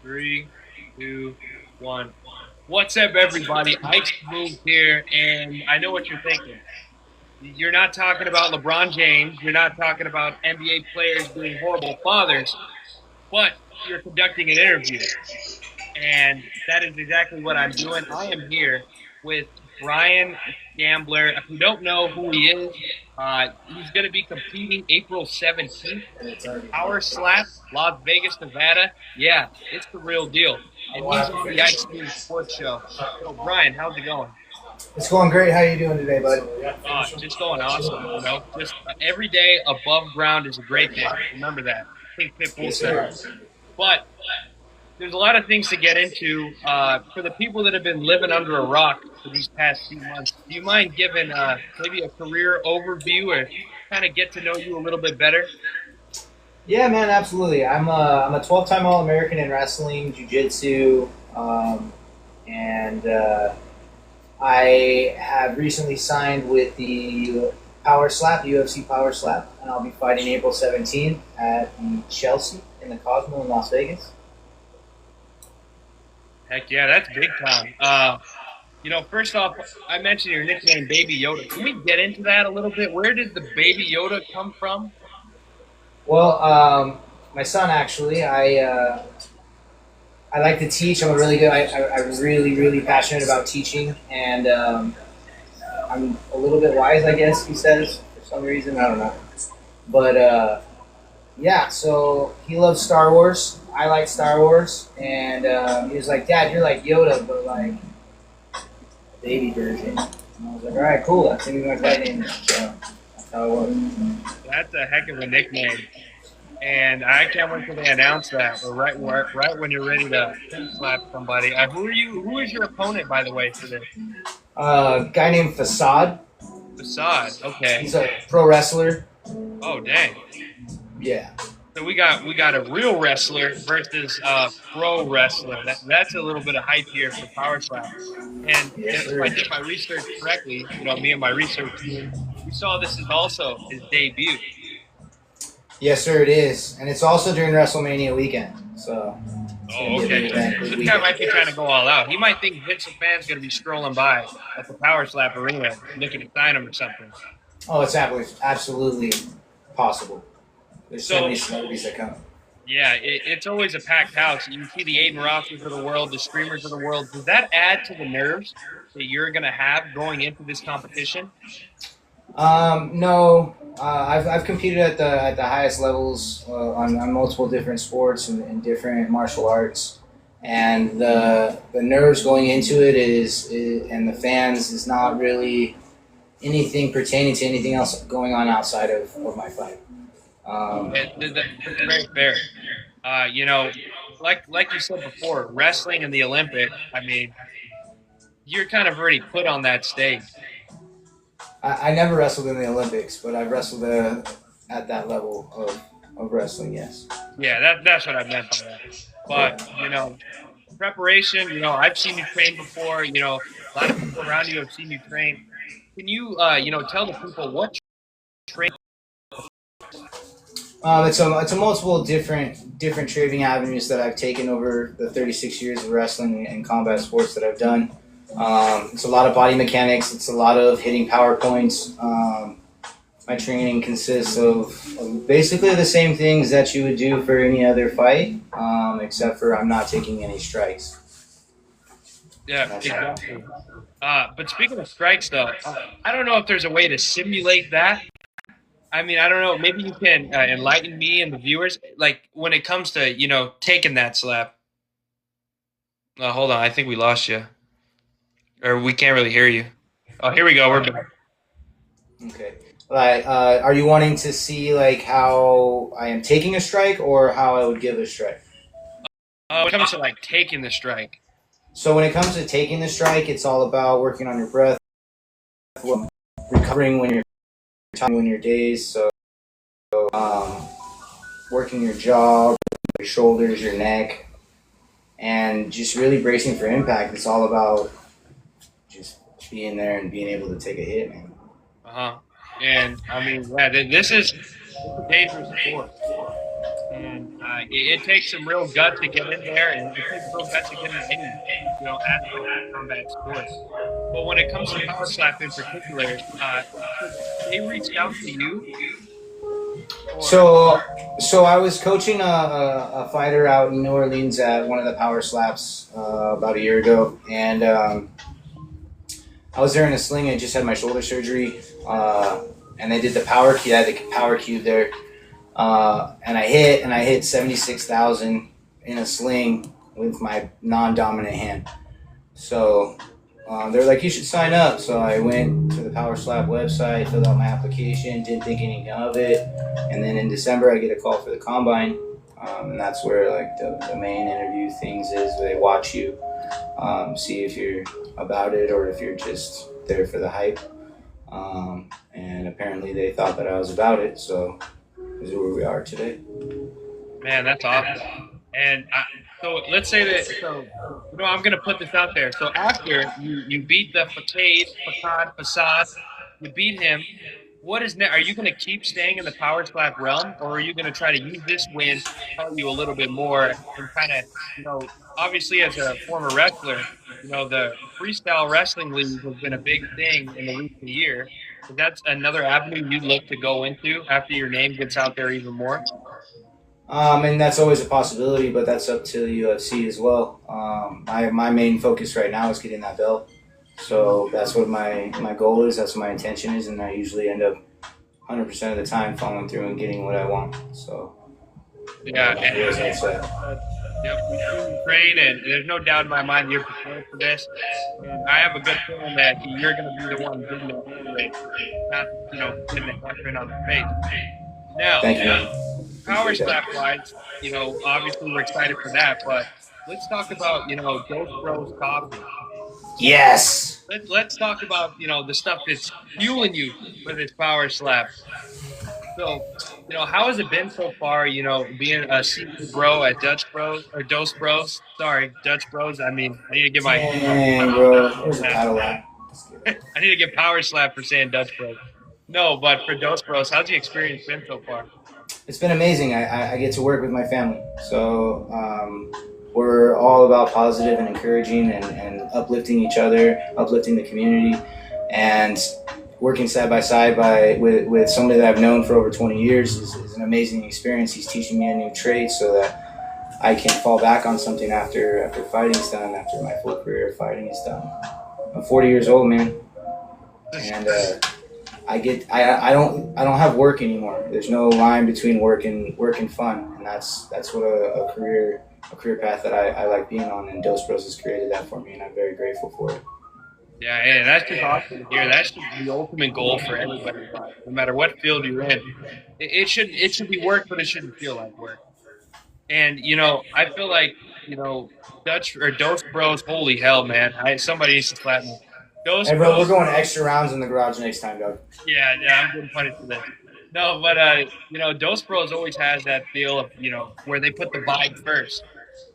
Three, two, one. What's up, everybody? Ikesmoove here, and I know what you're thinking. You're not talking about LeBron James. You're not talking about NBA players being horrible fathers, but you're conducting an interview. And that is exactly what I'm doing. I am here with Bryan Scambler. If you don't know who he is, he's going to be competing April 17th in Power Slap, Las Vegas, Nevada. Yeah, it's the real deal. And he's on the Ice Cream Sports Show. So, Bryan, how's it going? It's going great. How you doing today, bud? Just going awesome. Just every day above ground is a great day. Remember that. I think Pitbull Yes, said sir. it. But there's a lot of things to get into. For the people that have been living under a rock for these past few months, do you mind giving maybe a career overview or kind of get to know you a little bit better? Yeah, man, absolutely. I'm a 12-time All-American in wrestling, jiu-jitsu, and I have recently signed with the Power Slap, UFC Power Slap, and I'll be fighting April 17th at the Chelsea in the Cosmo in Las Vegas. Heck yeah, that's big time. First off, I mentioned your nickname, Baby Yoda. Can we get into that a little bit? Where did the Baby Yoda come from? Well, my son actually, I like to teach. I'm a really good. I'm really, really passionate about teaching, and I'm a little bit wise, I guess he says for some reason. I don't know, but yeah. So he loves Star Wars. I like Star Wars, and he was like, "Dad, you're like Yoda, but like a baby version." And I was like, "All right, cool. That's gonna be my fight name." So that's how it was. That's a heck of a nickname. And I can't wait till they announce that. Or right when you're ready to slap somebody. Who are you? Who is your opponent, by the way, for this? Guy named Facade. Facade. Okay. He's a pro wrestler. Oh dang. Yeah. So we got a real wrestler versus a pro wrestler. That's a little bit of hype here for Power Slap. And Yes, if sir. I did my research correctly, me and my research team, we saw this is also his debut. Yes, sir, it is, and it's also during WrestleMania weekend. So it's gonna Oh, be a big okay. event, So big this guy weekend. might be trying to go all out. He might think Vince McMahon's going to be strolling by at the Power Slap Arena looking to sign him or something. Oh, it's absolutely possible. There's so So, many celebrities that come. yeah, it's always a packed house. You see the Aiden Rosses of the world, the Screamers of the world. Does that add to the nerves that you're going to have going into this competition? No, I've competed at the highest levels on multiple different sports and different martial arts, and the nerves going into it and the fans is not really anything pertaining to anything else going on outside of my fight. Um, That's very fair. Like you said before, wrestling in the Olympics, I mean, you're kind of already put on that stage. I never wrestled in the Olympics, but I've wrestled at that level of wrestling. Yes. Yeah, that's what I meant by that. Yeah. But preparation. I've seen you train before. A lot of people around you have seen you train. Can you tell the people what you train? It's a multiple different training avenues that I've taken over the 36 years of wrestling and combat sports that I've done. It's a lot of body mechanics. It's a lot of hitting power points. My training consists of basically the same things that you would do for any other fight, except for I'm not taking any strikes. Yeah, That's exactly. But speaking of strikes, though, I don't know if there's a way to simulate that. I mean, I don't know. Maybe you can enlighten me and the viewers, like when it comes to taking that slap. Hold on, I think we lost you, or we can't really hear you. Oh, here we go. We're back. Okay. Like, are you wanting to see like how I am taking a strike or how I would give a strike? When it comes to like taking the strike. So when it comes to taking the strike, it's all about working on your breath, recovering when you're time when your days. So um, working your jaw, your shoulders, your neck, and just really bracing for impact. It's all about just being there and being able to take a hit, man. Uh-huh. And I mean, yeah, this is a dangerous sport. And it takes some real guts to get in there, and it takes real guts to get into any aspect of combat sports. But when it comes to power slap in particular, so they reached out to you, or So, so I was coaching a fighter out in New Orleans at one of the power slaps about a year ago, and I was there in a sling. I just had my shoulder surgery, and they did the power cube. I had the power cube there, and I hit 76,000 in a sling with my non-dominant hand. So they're like, you should sign up. So I went to the Power Slap website, filled out my application, didn't think anything of it, and then in December I get a call for the combine, and that's where like the main interview things is. Where they watch you, see if you're about it or if you're just there for the hype. And apparently they thought that I was about it, so this is where we are today. man, that's awesome. And so let's say that. So I'm going to put this out there. So after you beat the Facade, you beat him. What is next? Are you going to keep staying in the power slap realm, or are you going to try to use this win to tell you a little bit more and kind of, obviously as a former wrestler, the freestyle wrestling league has been a big thing in the recent year. So that's another avenue you'd look to go into after your name gets out there even more. And that's always a possibility, but that's up to the UFC as well. My main focus right now is getting that belt. So that's what my goal is. That's what my intention is, and I usually end up 100% of the time following through and getting what I want. So Yeah, and, that's it. yep, we see you train, and there's no doubt in my mind you're prepared for this. And I have a good feeling that you're going to be the one getting the hand race, not getting the headwind on the face. Now, Thank you. power Appreciate slap that. wise, obviously we're excited for that, but let's talk about Ghost Bros coffee. Yes. Let's talk about the stuff that's fueling you for this power slap. So, how has it been so far? Being a senior bro at Dutch Bros or Dose Bros. Sorry, Dutch Bros. I mean, I need to get my Dang, bro. There's a paddle line. I need to get power slap for saying Dutch Bros. No, but for Dose Bros, how's the experience been so far? It's been amazing. I get to work with my family. So we're all about positive and encouraging and uplifting each other, uplifting the community, and working side by side with somebody that I've known for over 20 years is an amazing experience. He's teaching me a new trade so that I can fall back on something after fighting's done, after my full career of fighting is done. I'm 40 years old, man, and I don't have work anymore. There's no line between work and fun, and that's what a career path that I like being on. And Dos Bros has created that for me, and I'm very grateful for it. Yeah, and that's just awesome to hear. That's just the ultimate goal for everybody, no matter what field you're in. It should be work, but it shouldn't feel like work. And I feel like Dutch or Dos Bros. Holy hell, man! Somebody needs to slap me. Dos Hey, bro, we're Bros. going extra rounds in the garage next time, dog. Yeah, I'm getting punished for this. No, but Dos Bros always has that feel of where they put the vibe first.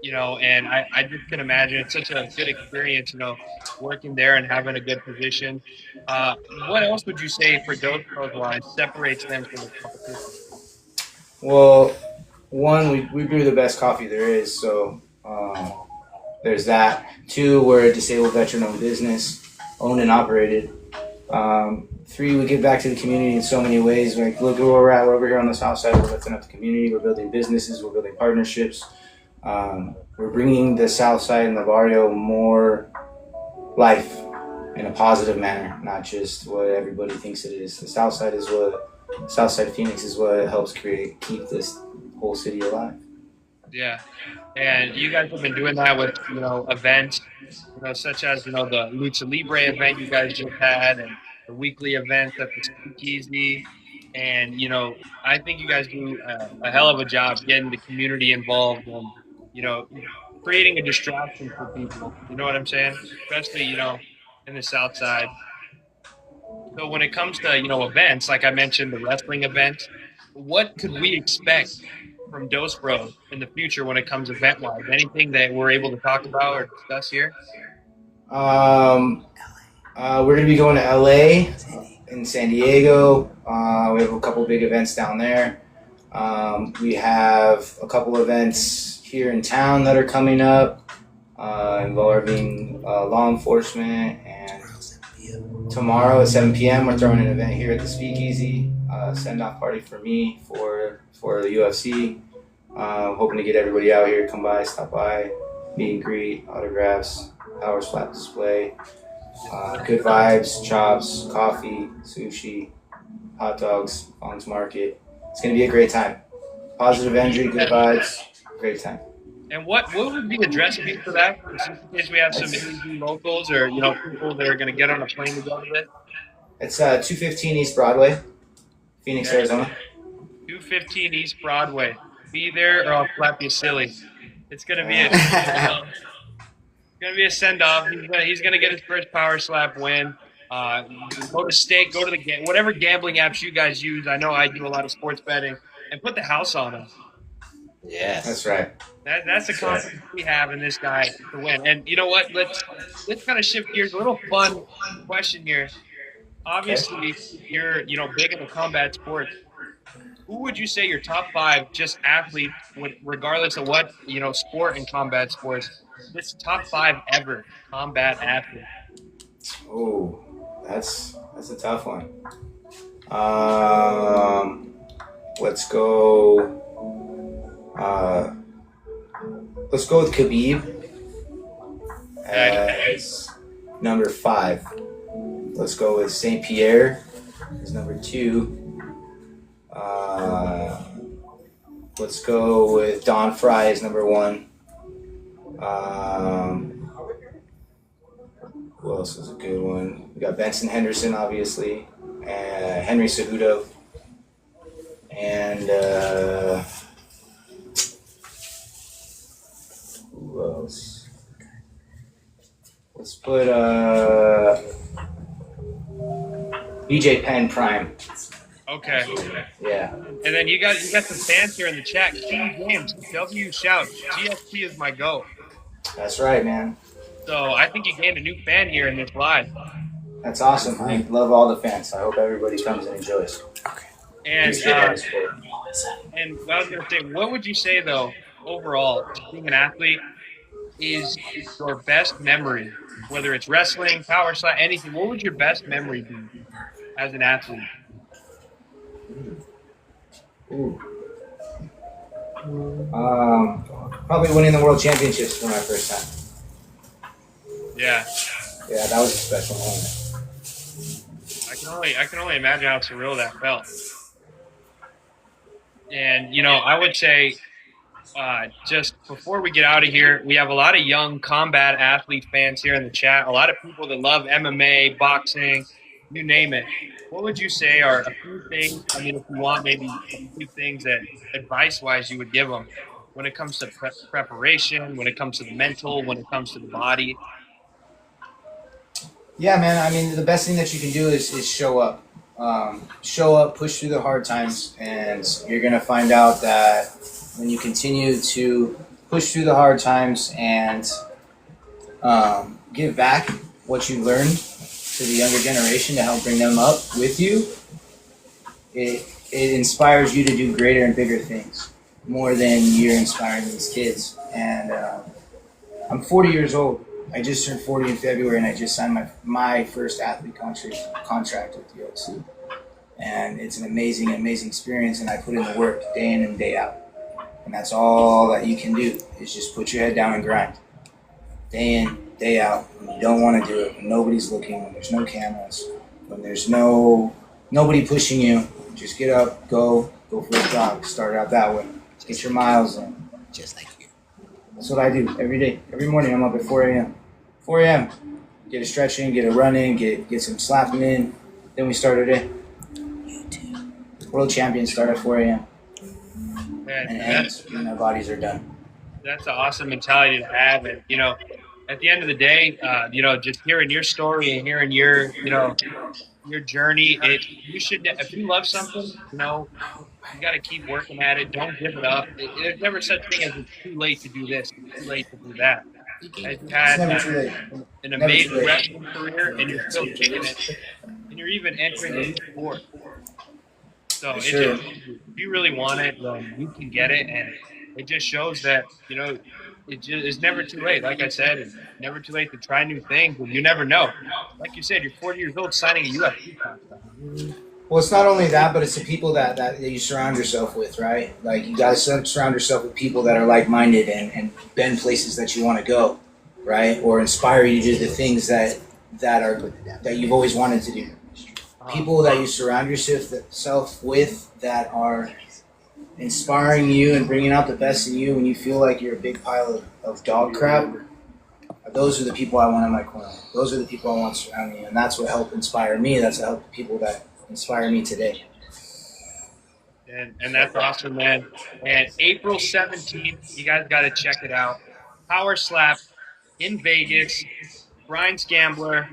And I just can imagine it's such a good experience. Working there and having a good position. What else would you say for Dos Bros wise separates them from the competition? Well, one, we brew the best coffee there is, so there's that. Two, we're a disabled veteran-owned business, owned and operated. Three, we give back to the community in so many ways. Like, look at where we're at. We're over here on the south side. We're lifting up the community. We're building businesses. We're building partnerships. We're bringing the south side and the barrio more life in a positive manner, not just what everybody thinks it is. The south side Phoenix is what helps keep this whole city alive. Yeah, and you guys have been doing that with events, such as the Lucha Libre event you guys just had, and the weekly events at the Speakeasy, and I think you guys do a hell of a job getting the community involved and you know creating a distraction for people. You know what I'm saying? Especially in the South Side. So when it comes to events, like I mentioned, the wrestling events, what could we expect from Dos Bros in the future when it comes event wise? Anything that we're able to talk about or discuss here? We're going to be going to LA and San Diego. We have a couple big events down there. We have a couple events here in town that are coming up involving law enforcement. And tomorrow at 7 p.m., we're throwing an event here at the Speakeasy, send off party for me for the UFC. Hoping to get everybody out here, come by, stop by, meet and greet, autographs, power slap display, good vibes, chops, coffee, sushi, hot dogs, Fong's Market. It's going to be a great time. Positive energy, good vibes, great time. And what would be the dress code for that? Just in case we have some Asian locals or people that are going to get on a plane to go to this. It's 215 East Broadway, Phoenix, Arizona. 215 East Broadway. Be there or I'll slap you silly. It's going to be a send off. He's gonna get his first power slap win. Go to stake, go to the whatever gambling apps you guys use. I know I do a lot of sports betting, and put the house on him. Yes, that's right. That's the confidence we have in this guy to win. And you know what? Let's kind of shift gears. A little fun question here. Obviously, you're big into combat sports. Who would you say your top 5 just athletes, regardless of what sport and combat sports? This top 5 ever combat athlete. Oh, that's a tough one. Let's go. Let's go with Khabib as number 5. Let's go with St. Pierre as number 2. Let's go with Don Fry as number 1. Who else is a good one? We got Benson Henderson, obviously, and Henry Cejudo, and who else? Let's put BJ Penn Prime. Okay. Yeah. And then you got some fans here in the chat. King James, W shout. GSP is my GOAT. That's right, man. So I think you gained a new fan here in this live. That's awesome. I love all the fans. I hope everybody comes and enjoys. Okay. And I was going to say, what would you say, though, overall, being an athlete, is your best memory? Whether it's wrestling, power slap, anything, what would your best memory be as an athlete? Ooh. Probably winning the world championships for my first time. Yeah. Yeah, that was a special moment. I can only imagine how surreal that felt. And I would say, just before we get out of here, we have a lot of young combat athlete fans here in the chat. A lot of people that love MMA, boxing, you name it. What would you say are a few things? I mean, if you want, maybe a few things that advice-wise you would give them when it comes to preparation, when it comes to the mental, when it comes to the body. Yeah, man. I mean, the best thing that you can do is show up. Show up, push through the hard times, and you're going to find out that when you continue to push through the hard times and give back what you learned to the younger generation to help bring them up with you, it inspires you to do greater and bigger things, more than you're inspiring these kids. And I'm 40 years old. I just turned 40 in February, and I just signed my first athlete contract with the UFC. And it's an amazing, amazing experience, and I put in the work day in and day out. And that's all that you can do, is just put your head down and grind. Day in, day out. When you don't want to do it, when nobody's looking, when there's no cameras, when there's nobody pushing you, just get up, go for a jog. Start out that way. Get your miles in. Just like you. That's what I do every day. Every morning I'm up at 4 a.m. 4 a.m. Get a stretch in, get a run in, get some slapping in. Then we start our day. World champions start at 4 a.m. And our bodies are done. That's an awesome mentality to have. And, at the end of the day, just hearing your story and hearing your journey, you should, if you love something, you got to keep working at it. Don't give it up. There's never such thing as it's too late to do this, it's too late to do that. As you had an amazing wrestling career, and you're still kicking it, and you're even entering a new sport. So For it just sure. if you really want it, then you can get it, and it just shows that it's never too late. Like I said, it's never too late to try new things, and you never know. Like you said, you're 40 years old signing a UFC contract. Well, it's not only that, but it's the people that you surround yourself with, right? Like you guys surround yourself with people that are like minded and been places that you want to go, right? Or inspire you to do the things that you've always wanted to do. People that you surround yourself with that are inspiring you and bringing out the best in you when you feel like you're a big pile of dog crap. Those are the people I want in my corner. Those are the people I want to surround me, and that's what helped inspire me. That's what helped the people that inspire me today. And that's awesome, man. And April 17th, you guys got to check it out. Power Slap in Vegas. Bryan Scambler.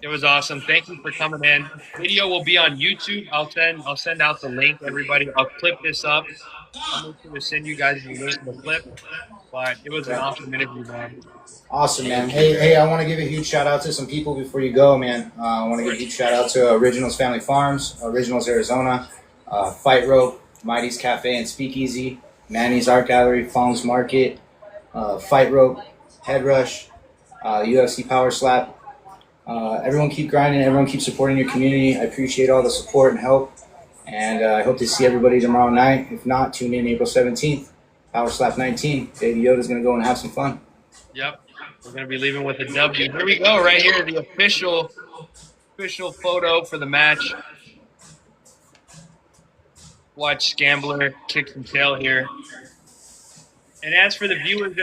It was awesome. Thank you for coming in. Video will be on YouTube. I'll send out the link, everybody. I'll clip this up. I'll make sure to send you guys the link, the clip. But it was an Okay. awesome interview, man. Awesome, man. Hey, I want to give a huge shout out to some people before you go, man. I want to give a huge shout out to Originals Family Farms, Originals Arizona, Fight Rope, Mighty's Cafe and Speakeasy, Manny's Art Gallery, Fong's Market, Fight Rope, Head Rush, UFC Power Slap. Everyone keep grinding. Everyone keep supporting your community. I appreciate all the support and help. And I hope to see everybody tomorrow night. If not, tune in April 17th. Power Slap 19. Baby Yoda's going to go and have some fun. Yep. We're going to be leaving with a W. Here we go, right here, the official photo for the match. Watch Scambler kick some tail here. And as for the viewers that are